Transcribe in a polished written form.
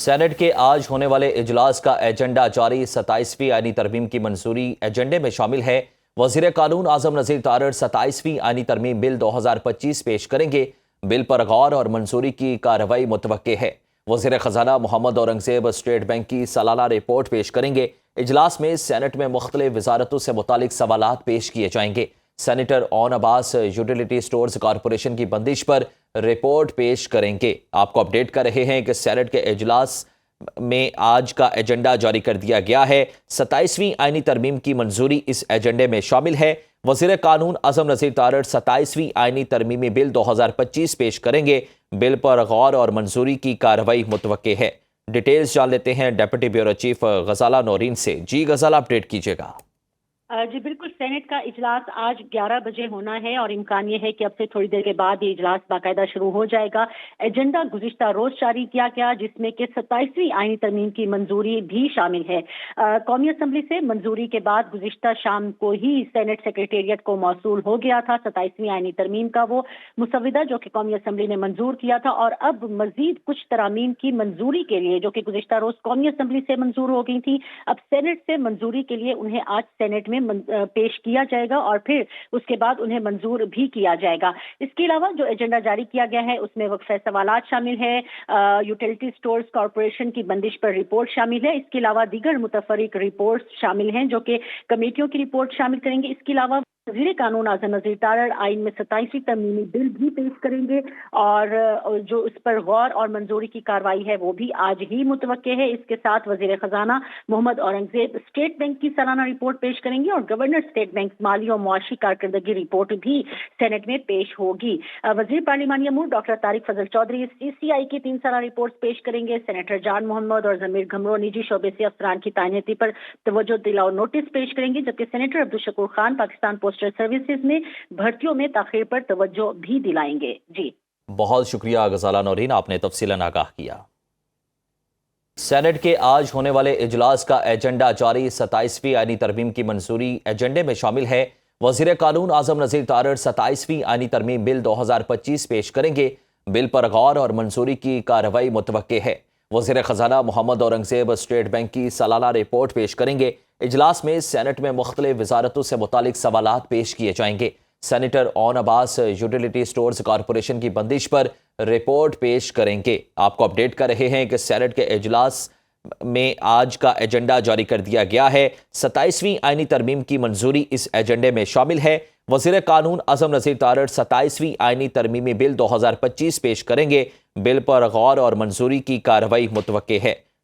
Saint کے آج ہونے والے اجلاس کا ایجنڈا جاری 27ویں آئینی ترمیم کی منظوری ایجنڈے میں شامل ہے۔ وزیر قانون اعظم نذیر تارڑ 27ویں آئینی ترمیم بل 2025 پیش کریں گے۔ بل پر غور اور منظوری کی کارروائی متوقع ہے۔ وزیر خزانہ محمد اورنگزیب اسٹیٹ بینک کی سالانہ رپورٹ پیش کریں گے۔ اجلاس میں سینٹ میں مختلف وزارتوں سے متعلق سوالات پیش کیے جائیں گے۔ سینیٹر اون عباس یوٹیلیٹی سٹورز کارپوریشن کی بندش پر رپورٹ پیش کریں گے۔ آپ کو اپڈیٹ کر رہے ہیں کہ سینٹ کے اجلاس میں آج کا ایجنڈا جاری کر دیا گیا ہے۔ 27ویں آئینی ترمیم کی منظوری اس ایجنڈے میں شامل ہے۔ وزیر قانون اعظم نذیر تارڑ 27ویں آئینی ترمیمی بل 2025 پیش کریں گے۔ بل پر غور اور منظوری کی کارروائی متوقع ہے۔ ڈیٹیلز جان لیتے ہیں deputy bureau chief Ghazala Noreen سے۔ جی غزالہ، اپڈیٹ کیجیے گا۔ جی بالکل، سینٹ کا اجلاس آج 11 بجے ہونا ہے اور امکان یہ ہے کہ اب سے تھوڑی دیر کے بعد یہ اجلاس باقاعدہ شروع ہو جائے گا۔ ایجنڈا گزشتہ روز جاری کیا گیا جس میں کہ 27ویں آئینی ترمیم کی منظوری بھی شامل ہے۔ قومی اسمبلی سے منظوری کے بعد گزشتہ شام کو ہی سینٹ سیکریٹریٹ کو موصول ہو گیا تھا 27ویں آئینی ترمیم کا وہ مسودہ جو کہ قومی اسمبلی نے منظور کیا تھا، اور اب مزید کچھ ترامیم کی منظوری کے لیے جو کہ گزشتہ روز قومی اسمبلی سے منظور ہو گئی تھی، اب سینٹ سے منظوری کے لیے انہیں آج سینٹ میں پیش کیا جائے گا اور پھر اس کے بعد انہیں منظور بھی کیا جائے گا۔ اس کے علاوہ جو ایجنڈا جاری کیا گیا ہے اس میں وقفہ سوالات شامل ہے، یوٹیلیٹی سٹورز کارپوریشن کی بندش پر رپورٹ شامل ہے۔ اس کے علاوہ دیگر متفرق رپورٹس شامل ہیں جو کہ کمیٹیوں کی رپورٹ شامل کریں گے۔ اس کے علاوہ وزیر قانون اعظم نذیر تارڑ آئین میں 27ویں ترمیمی بل بھی پیش کریں گے اور جو اس پر غور اور منظوری کی کارروائی ہے وہ بھی آج ہی متوقع ہے۔ اس کے ساتھ وزیر خزانہ محمد اورنگزیب اسٹیٹ بینک کی سالانہ رپورٹ پیش کریں گے اور گورنر اسٹیٹ بینک مالی اور معاشی کارکردگی رپورٹ بھی سینٹ میں پیش ہوگی۔ وزیر پارلیمانی امور ڈاکٹر طارق فضل چودھری CCI کی 3 سالہ رپورٹ پیش کریں گے۔ سینیٹر جان محمد اور ضمیر گھمرو نجی شعبے سے افسران کی تعیناتی پر توجہ دلاؤ نوٹس پیش کریں گے، جبکہ senator Abdul Shakoor Khan Pakistan postal services میں بھرتیوں میں تاخیر پر توجہ بھی دلائیں گے۔ جی بہت شکریہ غزالہ نورین، آپ نے تفصیلاً آگاہ کیا۔ سینٹ کے آج ہونے والے اجلاس کا ایجنڈا جاری 27ویں آئینی ترمیم کی منظوری ایجنڈے میں شامل ہے۔ وزیر قانون اعظم نذیر تارڑ 27ویں آئینی ترمیم بل 2025 پیش کریں گے۔ بل پر غور اور منظوری کی کارروائی متوقع ہے۔ وزیر خزانہ محمد اورنگزیب اسٹیٹ بینک کی سالانہ رپورٹ پیش کریں گے۔ اجلاس میں سینٹ میں مختلف وزارتوں سے متعلق سوالات پیش کیے جائیں گے۔ سینیٹر اون عباس یوٹیلیٹی سٹورز کارپوریشن کی بندش پر رپورٹ پیش کریں گے۔ آپ کو اپڈیٹ کر رہے ہیں کہ سینٹ کے اجلاس میں آج کا ایجنڈا جاری کر دیا گیا ہے۔ 27ویں آئینی ترمیم کی منظوری اس ایجنڈے میں شامل ہے۔ وزیر قانون اعظم نذیر تارڑ 27ویں آئینی ترمیمی بل 2025 پیش کریں گے۔ بل پر غور اور منظوری کی کارروائی متوقع ہے۔